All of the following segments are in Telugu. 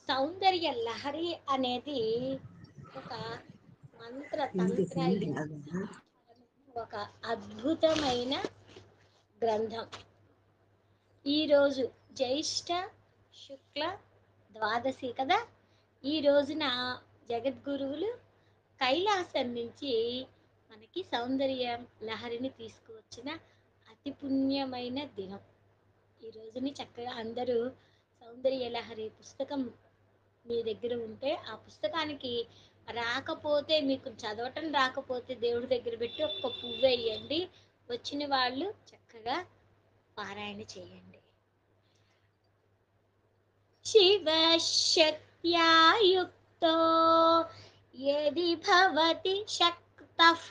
సౌందర్య లహరి అనేది ఒక మంత్రతంత్ర ఒక అద్భుతమైన గ్రంథం. ఈరోజు జ్యేష్ఠ శుక్ల ద్వాదశి కదా. ఈ రోజున జగద్గురువులు కైలాసం నుంచి మనకి సౌందర్య లహరిని తీసుకువచ్చిన అతి పుణ్యమైన దినం. ఈ రోజుని చక్కగా అందరూ సౌందర్య లహరి పుస్తకం మీ దగ్గర ఉంటే ఆ పుస్తకానికి రాకపోతే, మీకు చదవటం రాకపోతే దేవుడి దగ్గర పెట్టి ఒక్క పువ్వు వేయండి. వచ్చిన వాళ్ళు చక్కగా పారాయణ చేయండి. శివశక్త్యా యుక్తో యది భవతి శక్తః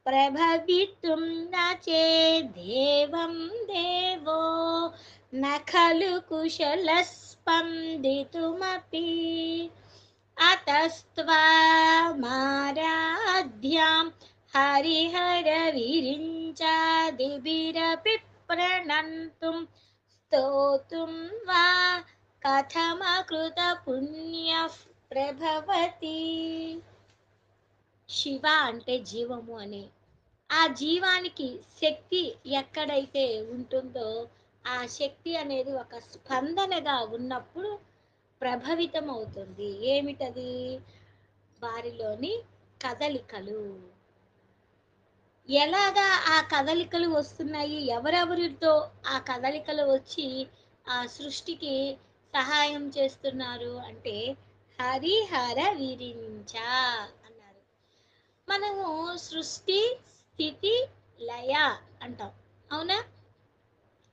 ప్రభవితుం న చేదేవం దేవో న ఖలు కుశలః స్పందితుమపి అతస్త్వామారాధ్యాం హరిహర విరించాదిభిరపి ప్రణంతుం స్తోతుం వా కథమకృత పుణ్యః ప్రభవతి. శివ అంటే జీవము అని. ఆ జీవానికి శక్తి ఎక్కడైతే ఉంటుందో ఆ శక్తి అనేది ఒక స్పందనగా ఉన్నప్పుడు ప్రభవితం అవుతుంది. ఏమిటది? వారిలోని కదలికలు. ఎలాగా ఆ కదలికలు వస్తున్నాయి? ఎవరెవరితో ఆ కదలికలు వచ్చి ఆ సృష్టికి సహాయం చేస్తున్నారు అంటే హరిహర విరించ అన్నారు. మనము సృష్టి స్థితి లయ అంటాం, అవునా?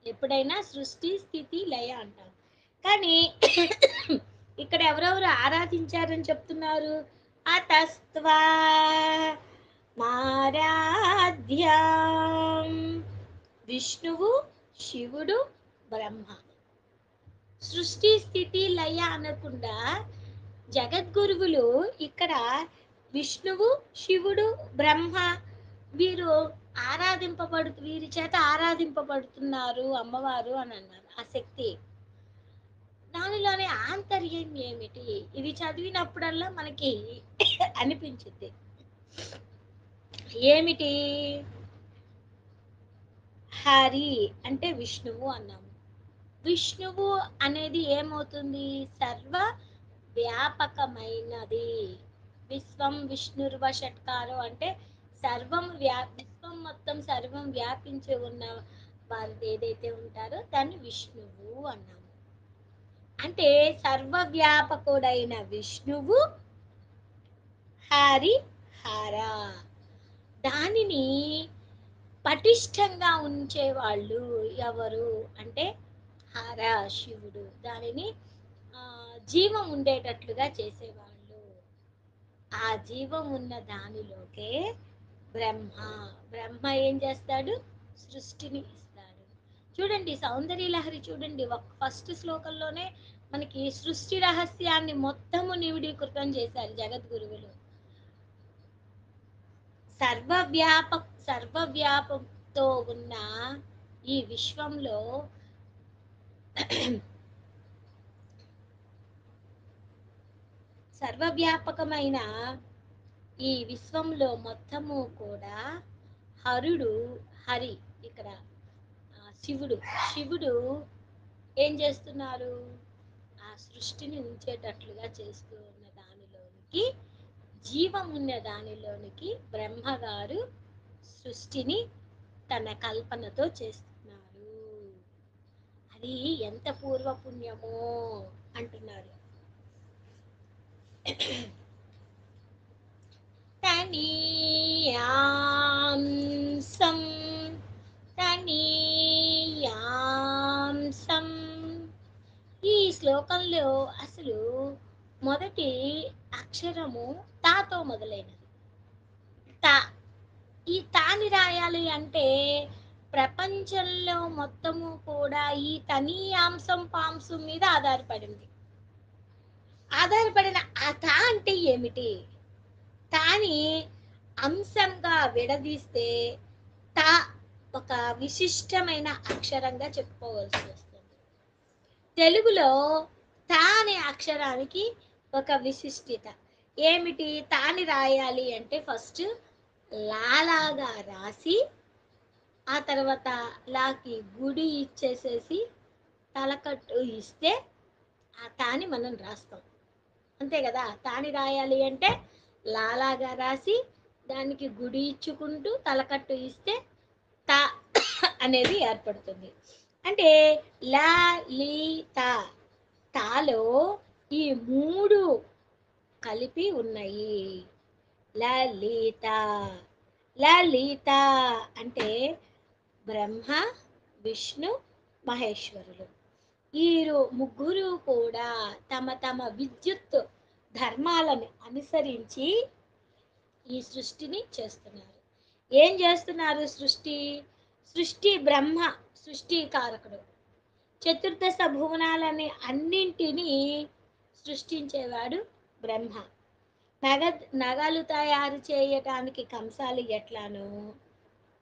ఎప్పుడైనా సృష్టి స్థితి లయ అంటాం. కానీ ఇక్కడ ఎవరెవరు ఆరాధించారని చెప్తున్నారు? అతస్త్వా మారాధ్యం విష్ణువు, శివుడు, బ్రహ్మ. సృష్టి స్థితి లయ అనకుండా జగద్గురువులు ఇక్కడ విష్ణువు, శివుడు, బ్రహ్మ వీరు వీరి చేత ఆరాధింపబడుతున్నారు అమ్మవారు అని అన్నారు. ఆ శక్తి దానిలోనే ఆంతర్యం ఏమిటి? ఇది చదివినప్పుడల్లా మనకి అనిపించింది ఏమిటి? హరి అంటే విష్ణువు అన్నాము. విష్ణువు అనేది ఏమవుతుంది? సర్వ వ్యాపకమైనది. విశ్వం విష్ణుర్వ షట్కారో అంటే విశ్వం మొత్తం సర్వం వ్యాపించి ఉన్న వారు ఏదైతే ఉంటారో దాన్ని విష్ణువు అన్నాము. అంటే సర్వవ్యాపకుడైన విష్ణువు హరి హర. దానిని పటిష్టంగా ఉంచేవాళ్ళు ఎవరు అంటే హర శివుడు. దానిని జీవం ఉండేటట్లుగా చేసేవాళ్ళు. ఆ జీవం ఉన్న దానిలోకే బ్రహ్మ ఏం చేస్తాడు? సృష్టిని ఇస్తాడు. చూడండి సౌందర్య లహరి చూడండి, ఫస్ట్ శ్లోకంలోనే మనకి సృష్టి రహస్యాన్ని మొత్తము నివిడీకృతం చేశారు జగద్గురువులు. సర్వవ్యాపంతో ఉన్న ఈ విశ్వంలో సర్వవ్యాపకమైన ఈ విశ్వంలో మొత్తము కూడా హరి ఇక్కడ శివుడు ఏం చేస్తున్నారు? ఆ సృష్టిని ఉంచేటట్లుగా చేస్తూ ఉన్న దానిలోనికి, జీవం ఉన్న దానిలోనికి బ్రహ్మగారు సృష్టిని తన కల్పనతో చేస్తున్నారు. అది ఎంత పూర్వపుణ్యమో అంటున్నారు. తనీయాంసం ఈ శ్లోకంలో అసలు మొదటి అక్షరము తాతో మొదలైనది. తా. ఈ తాని రాయాలి అంటే ప్రపంచంలో మొత్తము కూడా ఈ తనీయాంశం పాంసు మీద ఆధారపడిన ఆ తా అంటే ఏమిటి? తాని అంశంగా విడదీస్తే తా ఒక విశిష్టమైన అక్షరంగా చెప్పుకోవాల్సి వస్తుంది. తెలుగులో తా అనే అక్షరానికి ఒక విశిష్టత ఏమిటి? తాని రాయాలి అంటే ఫస్ట్ లాలాగా రాసి ఆ తర్వాత లాకి గుడి ఇచ్చేసేసి తలకట్టు ఇస్తే ఆ తాని మనం రాస్తాం. అంతే కదా! తాని రాయాలి అంటే లాలాగా రాసి దానికి గుడి ఇచ్చుకుంటూ తలకట్టు ఇస్తే తా అనేది ఏర్పడుతుంది. అంటే లా లీ తా తాలో ఈ మూడు కలిపి ఉన్నాయి. లలిత లలిత అంటే బ్రహ్మ విష్ణు మహేశ్వరులు ఈ ముగ్గురు కూడా తమ తమ విద్యుత్ ధర్మాలను అనుసరించి ఈ సృష్టిని చేస్తున్నారు. ఏం చేస్తున్నారు? సృష్టి బ్రహ్మ సృష్టికారకుడు. చతుర్దశ భువనాలని అన్నింటినీ సృష్టించేవాడు బ్రహ్మ. నగ నగలు తయారు చేయటానికి కంసాలి ఎట్లానో,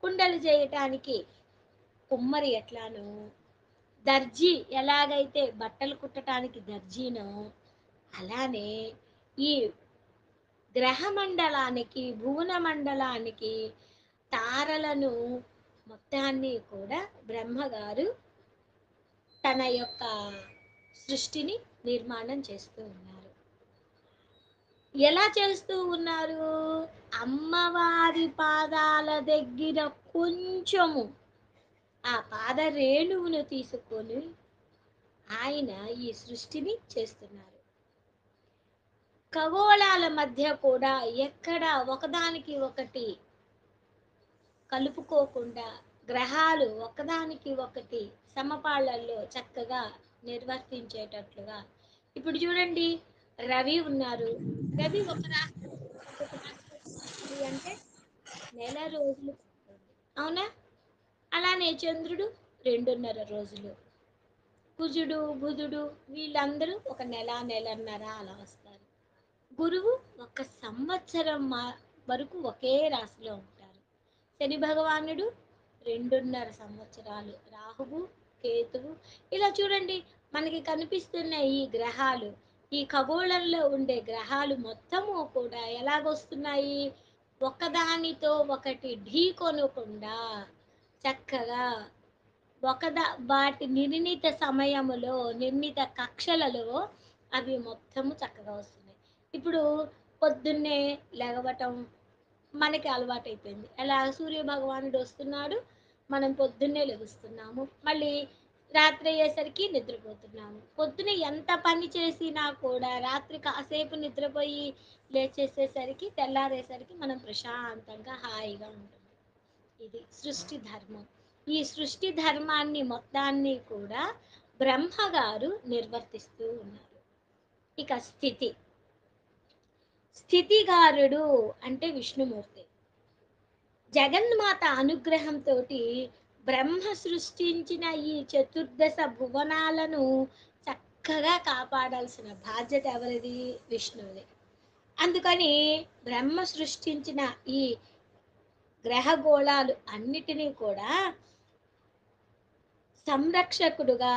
కుండలు చేయటానికి కుమ్మరి ఎట్లానో, దర్జీ ఎలాగైతే బట్టలు కుట్టడానికి దర్జీనో, అలానే ఈ గ్రహమండలానికి భువన మండలానికి తారలను మొత్తాన్ని కూడా బ్రహ్మగారు తన యొక్క సృష్టిని నిర్మాణం చేస్తూ ఉన్నారు. ఎలా చేస్తూ ఉన్నారు? అమ్మవారి పాదాల దగ్గర కొంచెము ఆ పాద రేణువును తీసుకొని ఆయన ఈ సృష్టిని చేస్తున్నారు. ఖగోళాల మధ్య కూడా ఎక్కడ ఒకదానికి ఒకటి కలుపుకోకుండా గ్రహాలు ఒకదానికి ఒకటి సమపాళ్లలో చక్కగా నిర్వర్తించేటట్లుగా. ఇప్పుడు చూడండి, రవి ఉన్నారు. రవి ఒక రాశి ఇంకొక రాశిలోకి మారాలి అంటే నెల రోజులు పడుతుంది. అవునా? అలానే చంద్రుడు 2.5 రోజులు, కుజుడు బుధుడు వీళ్ళందరూ ఒక నెల నెలన్నర అలా వస్తారు. గురువు ఒక సంవత్సరం వరకు ఒకే రాశిలో ఉంటారు. శని భగవానుడు 2.5 సంవత్సరాలు, రాహువు కేతువు ఇలా చూడండి, మనకి కనిపిస్తున్న ఈ గ్రహాలు, ఈ ఖగోళంలో ఉండే గ్రహాలు మొత్తము కూడా ఎలాగొస్తున్నాయి? ఒకదానితో ఒకటి ఢీ కొనకుండా చక్కగా వాటి నిర్ణీత సమయములో నిర్ణీత కక్షలలో అవి మొత్తము చక్కగా వస్తున్నాయి. ఇప్పుడు పొద్దున్నే లెగవటం మనకి అలవాటైపోయింది. ఎలా సూర్య భగవానుడు వస్తున్నాడు, మనం పొద్దున్నే లెగుస్తున్నాము, మళ్ళీ రాత్రి అయ్యేసరికి నిద్రపోతున్నాము. పొద్దున ఎంత పని చేసినా కూడా రాత్రి కాసేపు నిద్రపోయి లేచేసేసరికి తెల్లారేసరికి మనం ప్రశాంతంగా హాయిగా ఉంటుంది. ఇది సృష్టి ధర్మం. ఈ సృష్టి ధర్మాన్ని మొత్తాన్ని కూడా బ్రహ్మగారు నిర్వర్తిస్తూ ఉన్నారు. ఇక స్థితిగారుడు అంటే విష్ణుమూర్తి. జగన్మాత అనుగ్రహంతో బ్రహ్మ సృష్టించిన ఈ చతుర్దశ భువనాలను చక్కగా కాపాడాల్సిన బాధ్యత ఎవరిది? విష్ణువుది. అందుకని బ్రహ్మ సృష్టించిన ఈ గ్రహగోళాలు అన్నిటినీ కూడా సంరక్షకుడుగా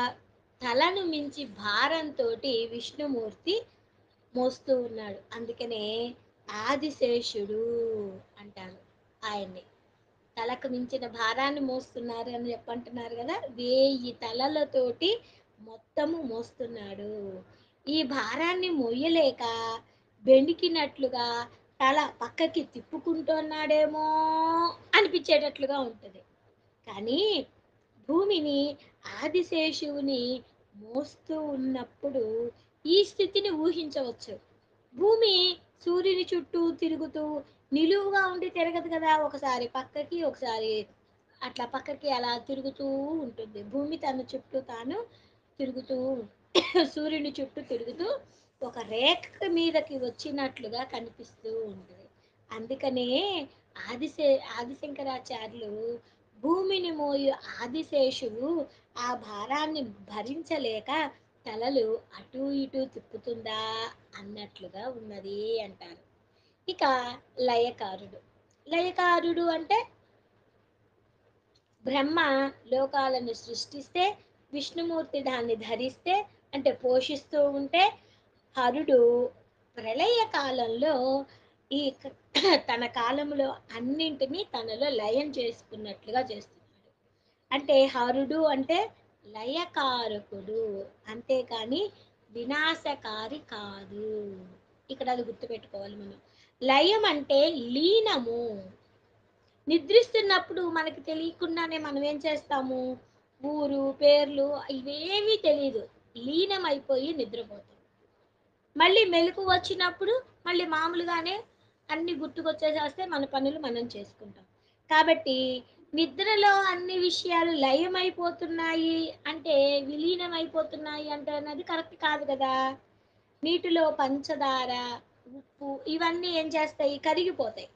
తలను మించి భారంతో విష్ణుమూర్తి మోస్తూ ఉన్నాడు. అందుకనే ఆదిశేషుడు అంటారు ఆయన్ని. తలకు మించిన భారాన్ని మోస్తున్నారు అని చెప్పంటున్నారు కదా, 1000 తలలతోటి మొత్తము మోస్తున్నాడు. ఈ భారాన్ని మోయలేక బెణికినట్లుగా తల పక్కకి తిప్పుకుంటున్నాడేమో అనిపించేటట్లుగా ఉంటుంది. కానీ భూమిని ఆదిశేషువుని మోస్తూ ఉన్నప్పుడు ఈ స్థితిని ఊహించవచ్చు. భూమి సూర్యుని చుట్టూ తిరుగుతూ నిలువుగా ఉండి తిరగదు కదా, ఒకసారి పక్కకి ఒకసారి అట్లా పక్కకి అలా తిరుగుతూ ఉంటుంది. భూమి తన చుట్టూ తాను తిరుగుతూ సూర్యుని చుట్టూ తిరుగుతూ ఒక రేఖ మీదకి వచ్చినట్లుగా కనిపిస్తూ ఉంటుంది. అందుకనే ఆదిశంకరాచార్యులు భూమిని మోయు ఆదిశేషువు ఆ భారాన్ని భరించలేక తలలు అటు ఇటు తిప్పుతుందా అన్నట్లుగా ఉన్నది అంటారు. ఇక లయకారుడు అంటే బ్రహ్మ లోకాలను సృష్టిస్తే విష్ణుమూర్తి దాన్ని ధరిస్తే అంటే పోషిస్తూ ఉంటే హరుడు ప్రళయ కాలంలో ఈ తన కాలంలో అన్నింటినీ తనలో లయం చేసుకున్నట్లుగా చేస్తున్నాడు. అంటే హరుడు అంటే లయకారకుడు, అంతేకాని వినాశకారి కాదు. ఇక్కడ అది గుర్తుపెట్టుకోవాలి మనం. లయం అంటే లీనము. నిద్రిస్తున్నప్పుడు మనకి తెలియకుండానే మనం ఏం చేస్తాము, ఊరు పేర్లు ఇవేమీ తెలియదు, లీనమైపోయి నిద్రపోతాం. మళ్ళీ మెలకు వచ్చినప్పుడు మళ్ళీ మామూలుగానే అన్ని గుర్తుకొచ్చేసేస్తే మన పనులు మనం చేసుకుంటాం. కాబట్టి నిద్రలో అన్ని విషయాలు లయమైపోతున్నాయి అంటే, విలీనమైపోతున్నాయి అంటే అన్నది కరెక్ట్ కాదు కదా. నీటిలో పంచదార, ఉప్పు ఇవన్నీ ఏం చేస్తాయి, కరిగిపోతాయి.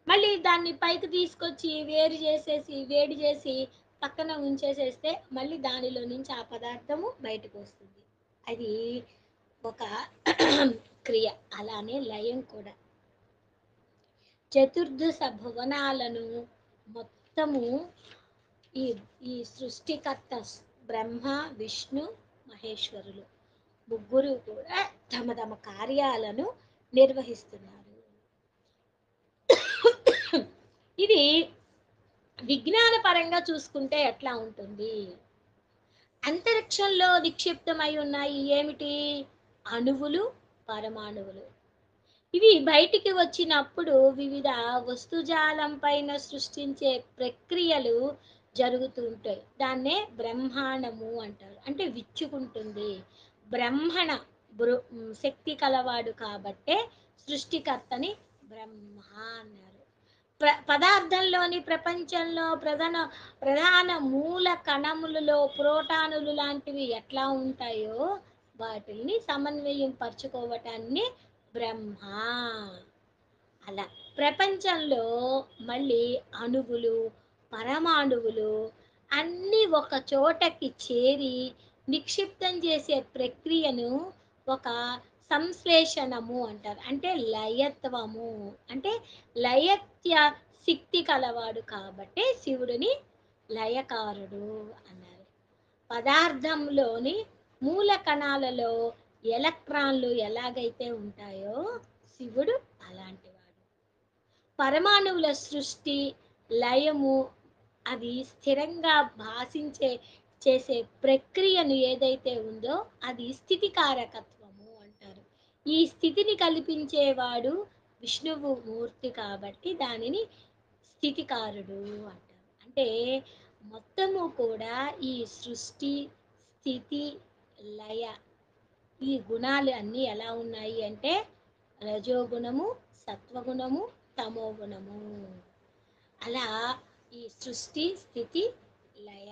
మళ్ళీ దాన్ని పైకి తీసుకొచ్చి వేరు చేసేసి వేడి చేసి పక్కన ఉంచేసేస్తే మళ్ళీ దానిలో నుంచి ఆ పదార్థము బయటకు వస్తుంది. అది ఒక క్రియ. అలానే లయం కూడా. చతుర్దశ భువనాలను మొత్తము ఈ ఈ సృష్టికర్త బ్రహ్మ, విష్ణు, మహేశ్వరులు ముగ్గురు కూడా తమ తమ కార్యాలను నిర్వహిస్తున్నారు. ఇది విజ్ఞాన పరంగా చూసుకుంటే ఎట్లా ఉంటుంది, అంతరిక్షంలో నిక్షిప్తమై ఉన్నాయి ఏమిటి, అణువులు, పరమాణువులు. ఇవి బయటికి వచ్చినప్పుడు వివిధ వస్తుజాలం పైన సృష్టించే ప్రక్రియలు జరుగుతూ ఉంటాయి. దాన్నే బ్రహ్మాండము అంటారు. అంటే విచ్చుకుంటుంది. బ్రహ్మణ శక్తి కలవాడు కాబట్టే సృష్టికర్తని బ్రహ్మ అన్నారు. పదార్థంలోని ప్రపంచంలో ప్రధాన మూల కణములలో ప్రోటానులు లాంటివి ఎట్లా ఉంటాయో వాటిని సమన్వయం పరుచుకోవటాన్ని బ్రహ్మ. అలా ప్రపంచంలో మళ్ళీ అణువులు, పరమాణువులు అన్నీ ఒక చోటకి చేరి నిక్షిప్తం చేసే ప్రక్రియను ఒక సంశ్లేషణము అంటారు. అంటే లయత్వము. అంటే లయత్య శక్తి కలవాడు కాబట్టి శివుడిని లయకారుడు అన్నారు. పదార్థంలోని మూల కణాలలో ఎలక్ట్రాన్లు ఎలాగైతే ఉంటాయో శివుడు అలాంటివాడు. పరమాణువుల సృష్టి, లయము అది స్థిరంగా భాషించే చేసే ప్రక్రియను ఏదైతే ఉందో అది స్థితికారకత్వము అంటారు. ఈ స్థితిని కల్పించేవాడు విష్ణువు మూర్తి కాబట్టి దానిని స్థితికారుడు అంటారు. అంటే మొత్తము కూడా ఈ సృష్టి, స్థితి, లయ ఈ గుణాలు అన్నీ ఎలా ఉన్నాయి అంటే రజోగుణము, సత్వగుణము, తమోగుణము. అలా ఈ సృష్టి, స్థితి, లయ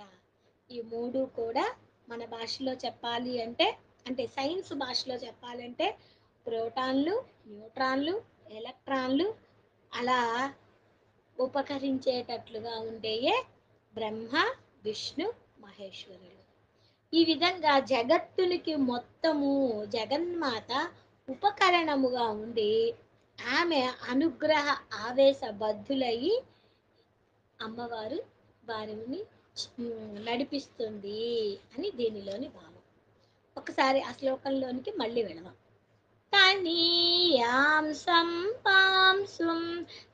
ఈ మూడు కూడా మన భాషలో చెప్పాలి అంటే, అంటే సైన్స్ భాషలో చెప్పాలంటే ప్రోటాన్లు, న్యూట్రాన్లు, ఎలక్ట్రాన్లు అలా ఉపకరించేటట్లుగా ఉండేయే బ్రహ్మ, విష్ణు, మహేశ్వరులు. ఈ విధంగా జగత్తునికి మొత్తము జగన్మాత ఉపకరణముగా ఉండి ఆమె అనుగ్రహ ఆవేశ బద్ధులయ్యి అమ్మవారు వారిని నడిపిస్తుంది అని దీనిలోని భావం. ఒకసారి ఆ శ్లోకంలోనికి మళ్ళీ వెళదాం. తనీయాం సంపాంసుం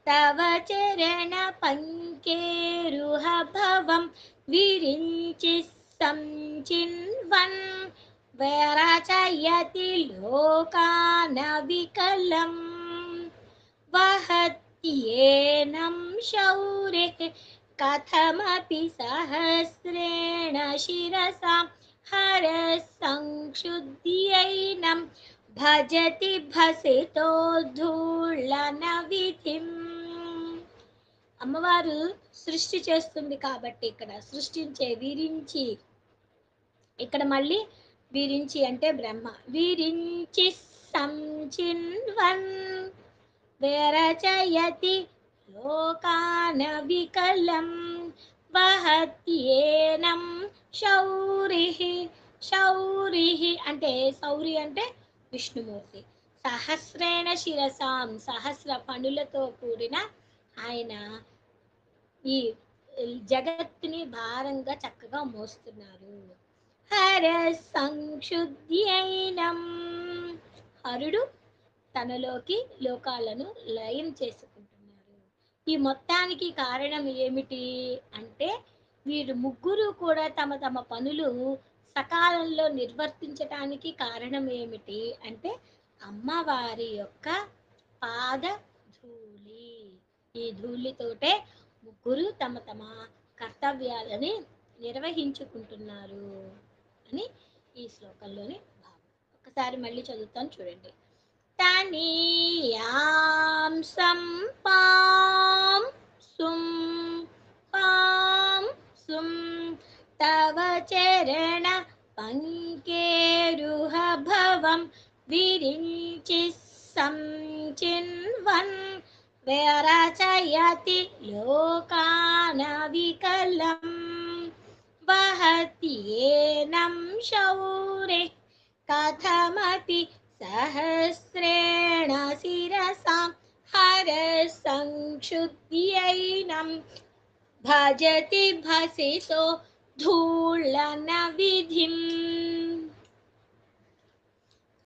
తవ చరణ పంకేరుహ భవం విరించి సంచిన్వన్ విరచయతి లోకాన వికలం వహత్యేనం శౌరిః కథమపి సహస్రేణ శిరసా హరః సంక్షుద్ధ్యైనం భజతి భసితోద్ధూళన విధిం. అమ్మవారు సృష్టి చేస్తుంది కాబట్టి ఇక్కడ సృష్టించే విరించి, ఇక్కడ మళ్ళీ విరించి అంటే బ్రహ్మ. విరించి సంచిన్వన్ విరచయతి లోకాన వికలం వహత్యేనం శౌరిః. శౌరిః అంటే శౌరి అంటే విష్ణుమూర్తి. సహస్రేణ శిరసాం సహస్ర పనులతో కూడిన ఆయన ఈ జగత్తుని భారంగా చక్కగా మోస్తున్నారు. హర సంక్షుద్ధ్యైనం, హరుడు తనలోకి లోకాలను లయం చేసుకుంటున్నారు. ఈ మొత్తానికి కారణం ఏమిటి అంటే, వీరు ముగ్గురు కూడా తమ తమ పనులు సకాలంలో నిర్వర్తించటానికి కారణం ఏమిటి అంటే, అమ్మవారి యొక్క పాద ధూళి. ఈ ధూళితోటే ముగ్గురు తమ తమ కర్తవ్యాలని నిర్వహించుకుంటున్నారు అని ఈ శ్లోకంలోని భావం. ఒకసారి మళ్ళీ చదువుతాను చూడండి. తనీయాం సంపాం సుం పాం సుం తవ చరణ పంకేరుహ భవం విరించి సంచిన్వన్ విరచయతి లోకానవికలం వహత్యేనం శౌరే కథమపి సహస్రేణ శిరసాం హర సంక్షుద్ధ్యైనం భజతి భసితో ధూళన విధిం.